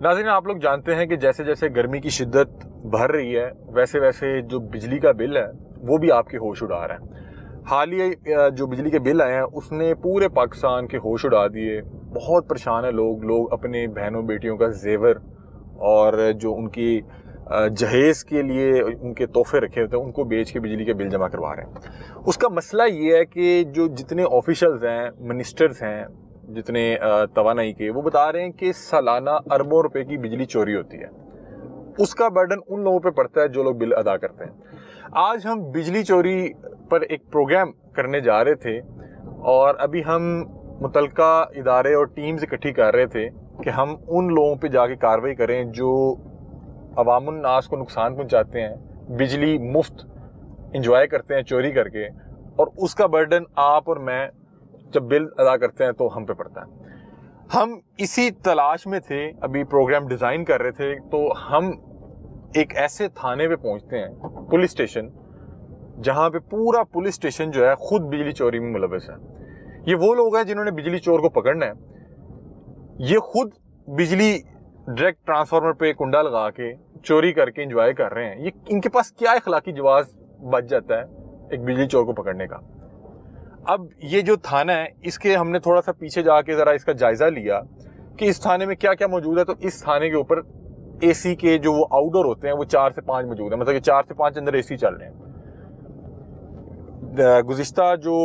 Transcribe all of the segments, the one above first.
नाज़रीन, आप लोग जानते हैं कि जैसे जैसे गर्मी की शिद्दत बढ़ रही है वैसे वैसे जो बिजली का बिल है वो भी आपके होश उड़ा रहा है। हाल ही जो बिजली के बिल आए हैं उसने पूरे पाकिस्तान के होश उड़ा दिए। बहुत परेशान है लोग अपने बहनों बेटियों का जेवर और जो उनकी जहेज़ के लिए उनके तोहफे रखे होते हैं उनको बेच के बिजली के बिल जमा करवा रहे हैं। उसका मसला ये है कि जो जितने ऑफिशल्स हैं, मिनिस्टर्स हैं, जितने तवानाई के, वो बता रहे हैं कि सालाना अरबों रुपए की बिजली चोरी होती है। उसका बर्डन उन लोगों पे पड़ता है जो लोग बिल अदा करते हैं। आज हम बिजली चोरी पर एक प्रोग्राम करने जा रहे थे और अभी हम मुतलका इदारे और टीम्स इकट्ठी कर रहे थे कि हम उन लोगों पे जाके कार्रवाई करें जो अवामुन नास को नुकसान पहुंचाते हैं, बिजली मुफ्त इंजॉय करते हैं चोरी करके, और उसका बर्डन आप और मैं जब बिल अदा करते हैं तो हम पे पड़ता है। हम इसी तलाश में थे, अभी प्रोग्राम डिज़ाइन कर रहे थे, तो हम एक ऐसे थाने पे पहुंचते हैं, पुलिस स्टेशन, जहां पे पूरा पुलिस स्टेशन जो है खुद बिजली चोरी में मुलविस है। ये वो लोग हैं जिन्होंने बिजली चोर को पकड़ना है। ये खुद बिजली डायरेक्ट ट्रांसफार्मर पे कुंडा लगा के चोरी करके एंजॉय कर रहे हैं। ये इनके पास क्या अखलाकी जवाब बच जाता है एक बिजली चोर को पकड़ने का। अब ये जो थाना है इसके हमने थोड़ा सा पीछे जाके ज़रा इसका जायज़ा लिया कि इस थाने में क्या क्या मौजूद है। तो इस थाने के ऊपर एसी के जो वो आउटडोर होते हैं वो 4 से 5 मौजूद है, मतलब कि 4 से 5 अंदर एसी चल रहे हैं। गुज़िश्ता जो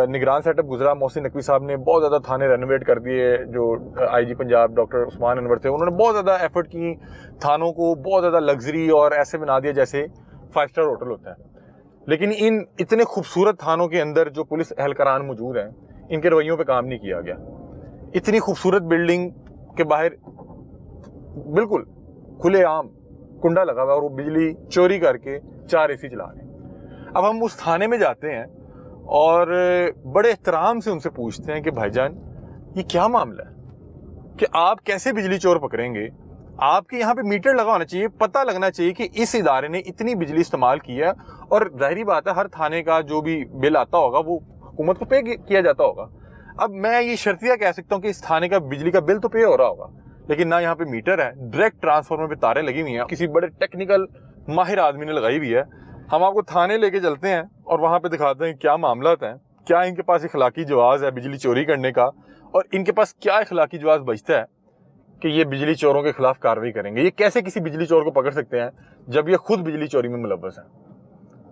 निगरान सेटअप गुजरा, मोहसिन नकवी साहब ने बहुत ज़्यादा थाने रेनोवेट कर दिए। जो आईजी पंजाब डॉक्टर उस्मान अनवर थे, उन्होंने बहुत ज़्यादा एफर्ट की, थानों को बहुत ज़्यादा लग्जरी और ऐसे बना दिया जैसे 5 स्टार होटल होता है। लेकिन इन इतने खूबसूरत थानों के अंदर जो पुलिस एहलकारान मौजूद हैं, इनके रवैयों पे काम नहीं किया गया। इतनी खूबसूरत बिल्डिंग के बाहर बिल्कुल खुलेआम कुंडा लगा हुआ और वो बिजली चोरी करके 4 एसी चला रहे हैं। अब हम उस थाने में जाते हैं और बड़े एहतराम से उनसे पूछते हैं कि भाईजान ये क्या मामला है कि आप कैसे बिजली चोर पकड़ेंगे? आपके यहाँ पे मीटर लगा होना चाहिए, पता लगना चाहिए कि इस इदारे ने इतनी बिजली इस्तेमाल की है। और जाहिर बात है हर थाने का जो भी बिल आता होगा वो हुकूमत को पे किया जाता होगा। अब मैं ये शर्तिया कह सकता हूँ कि इस थाने का बिजली का बिल तो पे हो रहा होगा, लेकिन ना यहाँ पे मीटर है, डायरेक्ट ट्रांसफार्मर पे तारें लगी हुई हैं, किसी बड़े टेक्निकल माहिर आदमी ने लगाई हुई है। हम आपको थाने लेके चलते हैं और वहाँ पे दिखाते हैं क्या मामला है, क्या इनके पास इखलाकी जवाब है बिजली चोरी करने का, और इनके पास क्या इखलाकी जवाब बचता है कि ये बिजली चोरों के खिलाफ कार्रवाई करेंगे। ये कैसे किसी बिजली चोर को पकड़ सकते हैं जब ये खुद बिजली चोरी में मुलव्वस हैं।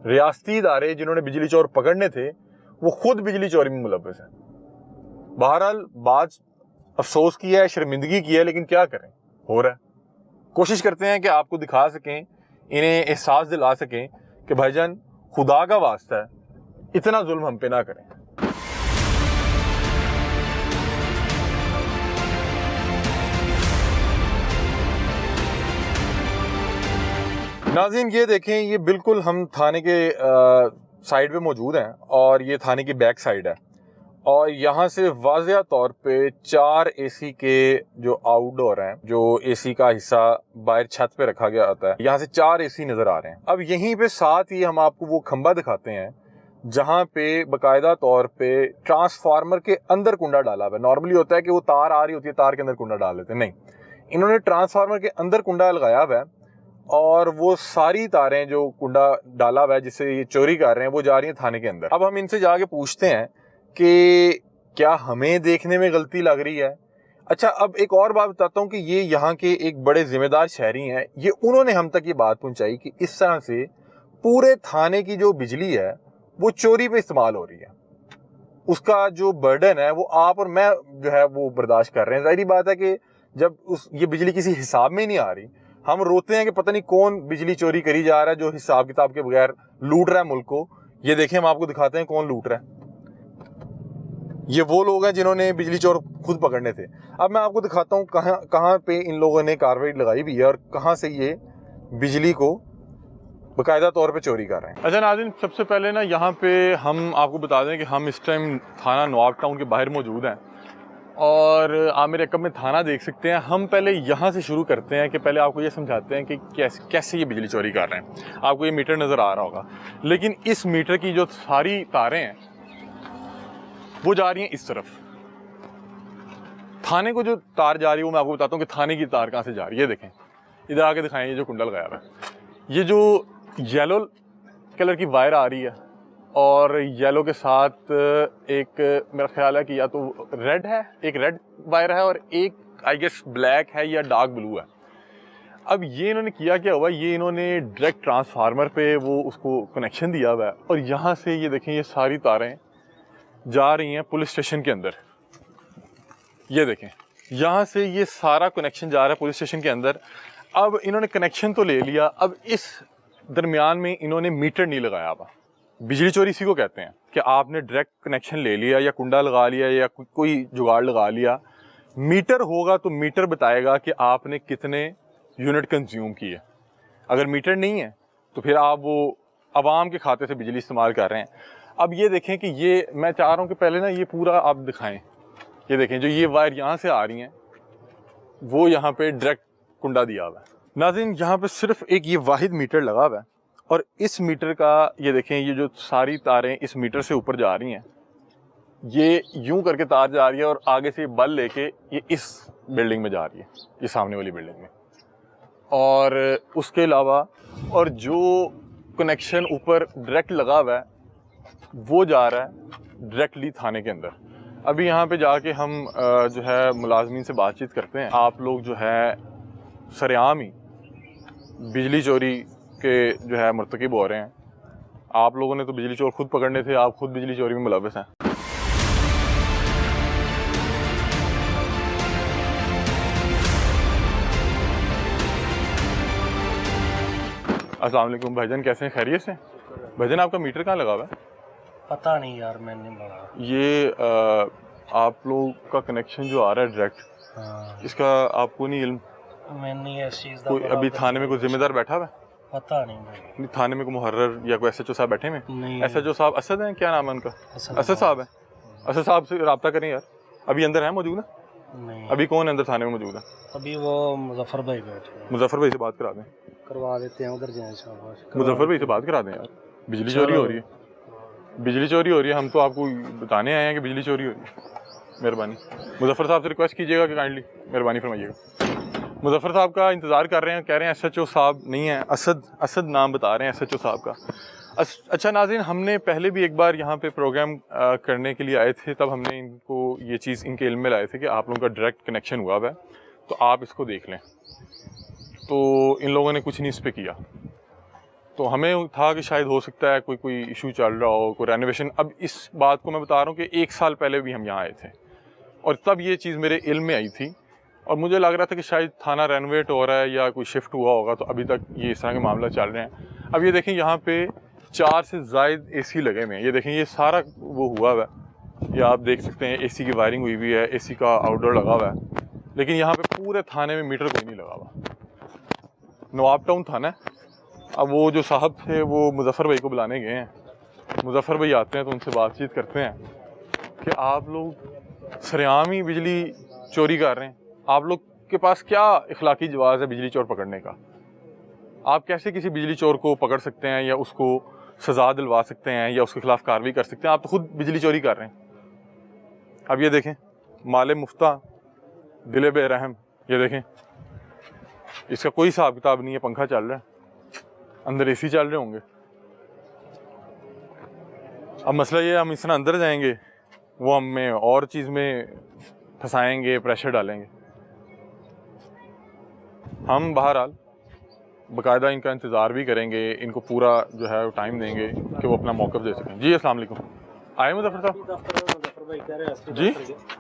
रियासती इदारे जिन्होंने बिजली चोर पकड़ने थे वो खुद बिजली चोरी में मुलव्वस हैं। बहरहाल बात अफसोस की है, शर्मिंदगी की है, लेकिन क्या करें, हो रहा है। कोशिश करते हैं कि आपको दिखा सकें, इन्हें एहसास दिला सकें कि भाईजान खुदा का वास्ता है इतना जुल्म हम पे ना करें। नाज़रीन ये देखें, ये बिल्कुल हम थाने के साइड पे मौजूद हैं और ये थाने की बैक साइड है और यहाँ से वाज़िया तौर पे 4 एसी के जो आउटडोर हैं, जो एसी का हिस्सा बाहर छत पे रखा गया होता है, यहाँ से 4 एसी नज़र आ रहे हैं। अब यहीं पे साथ ही हम आपको वो खंबा दिखाते हैं जहाँ पे बाकायदा तौर पे ट्रांसफार्मर के अंदर कुंडा डाला हुआ है। नॉर्मली होता है कि वो तार आ रही होती है, तार के अंदर कुंडा डाल देते हैं, नहीं, इन्होंने ट्रांसफार्मर के अंदर कुंडा लगाया हुआ है और वो सारी तारें जो कुंडा डाला हुआ है जिससे ये चोरी कर रहे हैं वो जा रही हैं थाने के अंदर। अब हम इनसे जाके पूछते हैं कि क्या हमें देखने में गलती लग रही है। अच्छा, अब एक और बात बताता हूँ कि ये यहाँ के एक बड़े जिम्मेदार शहरी हैं, ये उन्होंने हम तक ये बात पहुँचाई कि इस तरह से पूरे थाने की जो बिजली है वो चोरी पे इस्तेमाल हो रही है। उसका जो बर्डन है वो आप और मैं जो है वो बर्दाश्त कर रहे हैं। जाहिर बात है कि जब ये बिजली किसी हिसाब में नहीं आ रही, हम रोते हैं कि पता नहीं कौन बिजली चोरी करी जा रहा है जो हिसाब किताब के बगैर लूट रहा है मुल्क को। ये देखें, हम आपको दिखाते हैं कौन लूट रहा है। ये वो लोग हैं जिन्होंने बिजली चोर खुद पकड़ने थे। अब मैं आपको दिखाता हूँ कहाँ पे इन लोगों ने कार्रवाई लगाई भी है और कहाँ से ये बिजली को बाकायदा तौर पे चोरी कर रहे हैं। अच्छा नाज़रीन, सबसे पहले ना यहाँ पे हम आपको बता दें कि हम इस टाइम थाना नवाब टाउन के बाहर मौजूद हैं और आमिर एकम में थाना देख सकते हैं। हम पहले यहाँ से शुरू करते हैं कि पहले आपको ये समझाते हैं कि कैसे ये बिजली चोरी कर रहे हैं। आपको ये मीटर नज़र आ रहा होगा, लेकिन इस मीटर की जो सारी तारें हैं वो जा रही हैं इस तरफ। थाने को जो तार जा रही है वो मैं आपको बताता हूँ कि थाने की तार कहाँ से जा रही है। देखें, इधर आके दिखाएं, ये जो कुंडा लगाया हुआ है, ये जो येलो कलर की वायर आ रही है और येलो के साथ एक मेरा ख्याल है कि या तो रेड है, एक रेड वायर है और एक आई गेस ब्लैक है या डार्क ब्लू है। अब ये इन्होंने किया क्या हुआ, ये इन्होंने डायरेक्ट ट्रांसफार्मर पे वो उसको कनेक्शन दिया हुआ है और यहाँ से ये देखें ये सारी तारें जा रही हैं पुलिस स्टेशन के अंदर। ये देखें यहाँ से ये सारा कनेक्शन जा रहा है पुलिस स्टेशन के अंदर। अब इन्होंने कनेक्शन तो ले लिया, अब इस दरमियान में इन्होंने मीटर नहीं लगाया हुआ। बिजली चोरी इसी को कहते हैं कि आपने डायरेक्ट कनेक्शन ले लिया या कुंडा लगा लिया या कोई जुगाड़ लगा लिया। मीटर होगा तो मीटर बताएगा कि आपने कितने यूनिट कंज्यूम किए। अगर मीटर नहीं है तो फिर आप वो आवाम के खाते से बिजली इस्तेमाल कर रहे हैं। अब ये देखें कि ये मैं चाह रहा हूँ कि पहले ना ये पूरा आप दिखाएं। ये देखें जो ये वायर यहाँ से आ रही हैं वो यहाँ पे डायरेक्ट कुंडा दिया हुआ है। नाज़रीन यहाँ पे सिर्फ एक ये वाहिद मीटर लगा हुआ है और इस मीटर का ये देखें ये जो सारी तारें इस मीटर से ऊपर जा रही हैं, ये यूं करके तार जा रही है और आगे से बल लेके ये इस बिल्डिंग में जा रही है, ये सामने वाली बिल्डिंग में। और उसके अलावा और जो कनेक्शन ऊपर डायरेक्ट लगा हुआ है वो जा रहा है डायरेक्टली थाने के अंदर। अभी यहाँ पे जाके हम जो है मुलाजमीन से बातचीत करते हैं। आप लोग जो है सरेआम ही बिजली चोरी के जो है मुर्तकिब हो रहे हैं। आप लोगों ने तो बिजली चोर खुद पकड़ने थे, आप खुद बिजली चोरी में मुलव्वस हैं। अस्सलाम वालेकुम भाईजान, कैसे हैं? खैरियत से? भाईजान आपका मीटर कहाँ लगा हुआ है? पता नहीं यार, मैंने नहीं लगा। ये आप लोग का कनेक्शन जो आ रहा है डायरेक्ट, इसका आपको नहीं इल्म? मैंने इस चीज़ कोई अभी थाने में कोई जिम्मेदार बैठा हुआ है? पता नहीं भाई। थाने में कोई मुहर्रर या कोई एसएचओ साहब बैठे हुए? नहीं। एसएचओ साहब असद हैं, क्या नाम है उनका? असद साहब है। असद साहब से रब्ता करें यार। अभी अंदर है मौजूद है? नहीं। अभी कौन अंदर थाने में मौजूद है? अभी वो मुजफ्फर भाई बैठे हैं। मुजफ्फर भाई से बात करा दें। करवा देते हैं, उधर जाएं शाबाश। मुजफ्फर भाई से बात करा दें यार, बिजली चोरी हो रही है, बिजली चोरी हो रही है। हम तो आपको बताने आए हैं कि बिजली चोरी हो रही है। मेहरबानी मुजफ्फर साहब से रिक्वेस्ट कीजिएगा कि काइंडली मेहरबानी फरमाइएगा। मुजफ्फर साहब का इंतज़ार कर रहे हैं, कह रहे हैं एसएचओ साहब नहीं है, असद नाम बता रहे हैं एसएचओ साहब का। अच्छा नाज़रीन, हमने पहले भी एक बार यहाँ पे प्रोग्राम करने के लिए आए थे, तब हमने इनको ये चीज़ इनके इल्म में लाए थे कि आप लोगों का डायरेक्ट कनेक्शन हुआ है तो आप इसको देख लें। तो इन लोगों ने कुछ नहीं इस पर किया, तो हमें था कि शायद हो सकता है कोई इशू चल रहा हो, कोई रेनोवेशन। अब इस बात को मैं बता रहा हूँ कि 1 साल पहले भी हम यहाँ आए थे और तब ये चीज़ मेरे इल्म में आई थी और मुझे लग रहा था कि शायद थाना रेनोवेट हो रहा है या कोई शिफ्ट हुआ होगा, तो अभी तक ये इस तरह के मामला चल रहे हैं। अब ये देखें यहाँ पे 4 से ज़ायद एसी लगे हुए हैं। ये देखें ये सारा वो हुआ हुआ है, ये आप देख सकते हैं एसी की वायरिंग हुई हुई है, एसी का आउटडोर लगा हुआ है, लेकिन यहाँ पे पूरे थाने में मीटर कोई नहीं लगा हुआ। नवाब टाउन थाना है। अब वो जो साहब थे वो मुजफ्फर भाई को बुलाने गए हैं। मुजफ्फर भाई आते हैं तो उनसे बातचीत करते हैं कि आप लोग सरेआम ही बिजली चोरी कर रहे हैं, आप लोग के पास क्या इखलाकी जवाज़ है बिजली चोर पकड़ने का? आप कैसे किसी बिजली चोर को पकड़ सकते हैं या उसको सज़ा दिलवा सकते हैं या उसके खिलाफ कार्रवाई कर सकते हैं? आप तो खुद बिजली चोरी कर रहे हैं। अब ये देखें माले मुफ्ता दिले बेरहम, ये देखें इसका कोई हिसाब किताब नहीं है। पंखा चल रहा है, अंदर एसी चल रहे होंगे। अब मसला ये है, हम इस तरह अंदर जाएंगे वो हमें और चीज़ में फंसाएंगे, प्रेशर डालेंगे। हम बहरहाल बाकायदा इनका इंतज़ार भी करेंगे, इनको पूरा जो है टाइम देंगे कि वो अपना मौक़िफ़ दे सकें। जी अस्सलाम वालेकुम। आए मुजफ्फर साहब? जी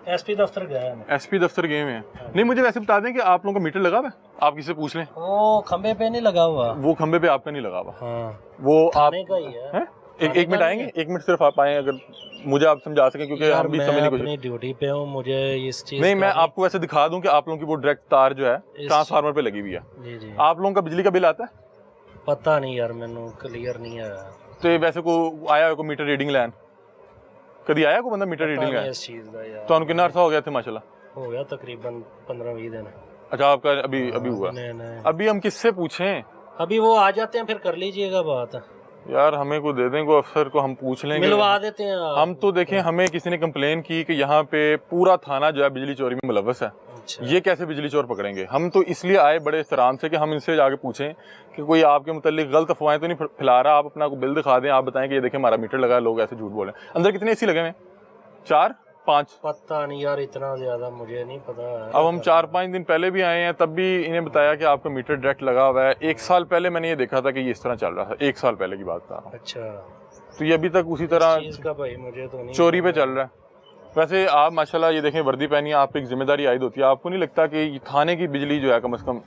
एसपी दफ्तर गए हैं। एसपी दफ्तर गए हुए हैं? नहीं, मुझे वैसे बता दें कि आप लोगों का मीटर लगा हुआ है? आप किससे पूछ लें। वो खंबे पे नहीं लगा हुआ। वो खंबे पे आपका नहीं लगा हुआ? हाँ। वो आप का ही है? एक मिनट आएंगे, 1 मिनट सिर्फ आप आए, अगर मुझे आप समझा सकें, क्योंकि हम भी समझने की अपनी ड्यूटी पे हूँ, मुझे इस चीज़ नहीं, मैं आपको वैसे दिखा दूं कि आप लोगों की वो डायरेक्ट तार जो है ट्रांसफार्मर पे लगी हुई है। जी जी। आप लोगों का बिजली का बिल आता है? पता नहीं यार, मैंने क्लियर नहीं आया। तो ये वैसे को आया को मीटर रीडिंग लैन कभी आया को बंदा मीटर रीडिंग लैन? इस चीज़ का यार तो कितना अर्सा हो गया थे? माशाल्लाह हो गया तकरीबन 15-20 दिन। अच्छा, आपका अभी हुआ? नहीं। अभी हम किससे पूछें? अभी वो आ जाते हैं, फिर कर लीजिएगा बात। यार हमें को दे दें, को अफसर को हम पूछ लेंगे, मिलवा देते हैं आप। हम तो देखें, हमें किसी ने कंप्लेन की कि यहाँ पे पूरा थाना जो है बिजली चोरी में मुलव्वस है। अच्छा। ये कैसे बिजली चोर पकड़ेंगे? हम तो इसलिए आए बड़े एहतराम से कि हम इनसे जाके पूछें कि कोई आपके मुतालिक गलत अफवाहें तो नहीं फैला रहा। आप अपना बिल दिखा दें, आप बताएं कि ये देखें हमारा मीटर लगा है, लोग ऐसे झूठ बोल रहे हैं। अंदर कितने एसी लगे हुए हैं? 4 5? पता नहीं यार, इतना ज्यादा मुझे नहीं पता है। अब हम 4-5 दिन पहले भी आए हैं, तब भी इन्हें बताया कि आपका मीटर डायरेक्ट लगा हुआ है। 1 साल पहले मैंने ये देखा था कि ये इस तरह चल रहा था, 1 साल पहले की बात था। अच्छा। तो ये अभी तक उसी तरह इस चीज का भाई मुझे तो नहीं चोरी पे चल रहा है। वैसे आप माशाल्लाह ये देखें, वर्दी पहनी है, आप पे एक जिम्मेदारी आयद होती है। आपको नहीं लगता कि थाने की बिजली जो है कम से कम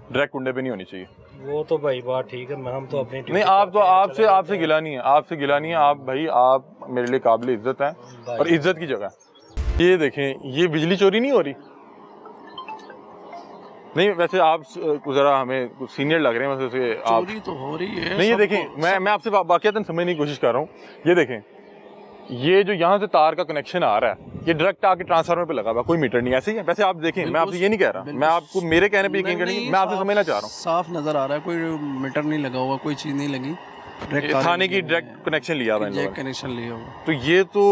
डायरेक्ट कुंडे पे नहीं होनी चाहिए? वो तो भाई बात ठीक है, हम तो अपनी नहीं, आप तो आपसे गिला नहीं है, आपसे गिला नहीं है। आप भाई, आप मेरे लिए काबिल इज्जत हैं और इज्जत की जगह। ये देखें, ये बिजली चोरी नहीं हो रही। नहीं वैसे आप जरा हमें कुछ सीनियर लग रहे हैं, वैसे आप चोरी तो हो रही है। नहीं। ये देखें, मैं आपसे वाकईतन समझने की कोशिश कर रहा हूँ। ये देखें, ये जो यहाँ से तार का कनेक्शन आ रहा है, ये डायरेक्ट आके ट्रांसफार्मर पे लगा हुआ, कोई मीटर नहीं। ऐसे ही है। वैसे आप देखें, मैं आपसे ये नहीं कह रहा, मैं आपको मेरे कहने पे यकीन करेंगे, मैं आपसे समझना चाह रहा हूँ। साफ नजर आ रहा है, कोई मीटर नहीं लगा हुआ, कोई चीज नहीं लगी, थाने की डायरेक्ट कनेक्शन लिया हुआ है, कनेक्शन लिया हुआ। तो ये तो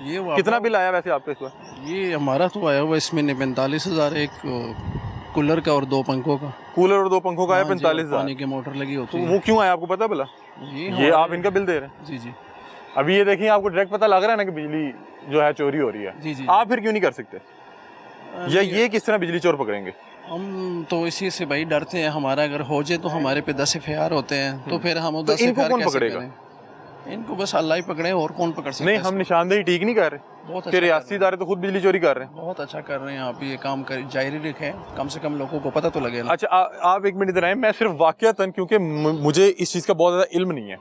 ये कितना बिल आया वैसे आपका इस बार? ये हमारा तो आया हुआ इसमें 45,000, एक कूलर का और 2 पंखों का। कूलर और 2 पंखों का आया 45,000। पानी की मोटर लगी होती तो है। वो क्यों आया आपको पता भला? ये आप इनका बिल दे रहे हैं? जी जी अभी ये देखिए, आपको डायरेक्ट पता लग रहा है ना कि बिजली जो है चोरी हो रही है। जी जी। आप फिर क्यों नहीं कर सकते? या ये किस तरह बिजली चोर पकड़ेंगे? हम तो इसी से भाई डरते हैं, हमारा अगर हो जाए तो हमारे पे 10 FIR होते हैं, तो फिर हम 10 इनको FIR कौन कैसे पकड़ेगा? करें? इनको बस अल्लाह ही पकड़े, और कौन पकड़ सकता नहीं, है? हम निशानदेही ठीक नहीं कर रहे। बहुत कि अच्छा रियासती इदारे तो खुद बिजली चोरी कर रहे हैं। बहुत अच्छा कर रहे हैं आप, ये काम कर जारी रखें, कम से कम लोगों को पता तो लगे ना। अच्छा, आप 1 मिनट इधर आए। मैं सिर्फ वाकईतन, क्योंकि मुझे इस चीज़ का बहुत ज़्यादा इल्म नहीं है,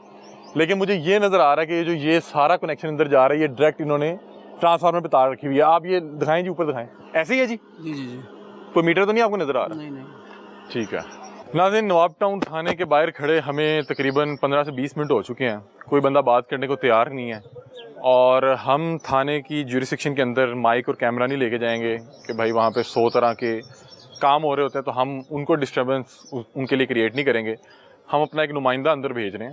लेकिन मुझे ये नज़र आ रहा है कि ये सारा कनेक्शन अंदर जा रहा है, ये डायरेक्ट इन्होंने ट्रांसफार्मर पे तार रखी हुई है। आप ये दिखाएं जी, ऊपर दिखाएं। ऐसे ही है जी? जी जी जी। कोई मीटर तो नहीं आपको नज़र आ रहा? नहीं नहीं। ठीक है नाज़रीन, नवाब टाउन थाने के बाहर खड़े हमें तकरीबन 15 से 20 मिनट हो चुके हैं। कोई बंदा बात करने को तैयार नहीं है, और हम थाने की ज्यूरिसडिक्शन के अंदर माइक और कैमरा नहीं लेके जाएंगे कि भाई वहाँ पे 100 तरह के काम हो रहे होते हैं, तो हम उनको डिस्टर्बेंस उनके लिए क्रिएट नहीं करेंगे। हम अपना एक नुमाइंदा अंदर भेज रहे हैं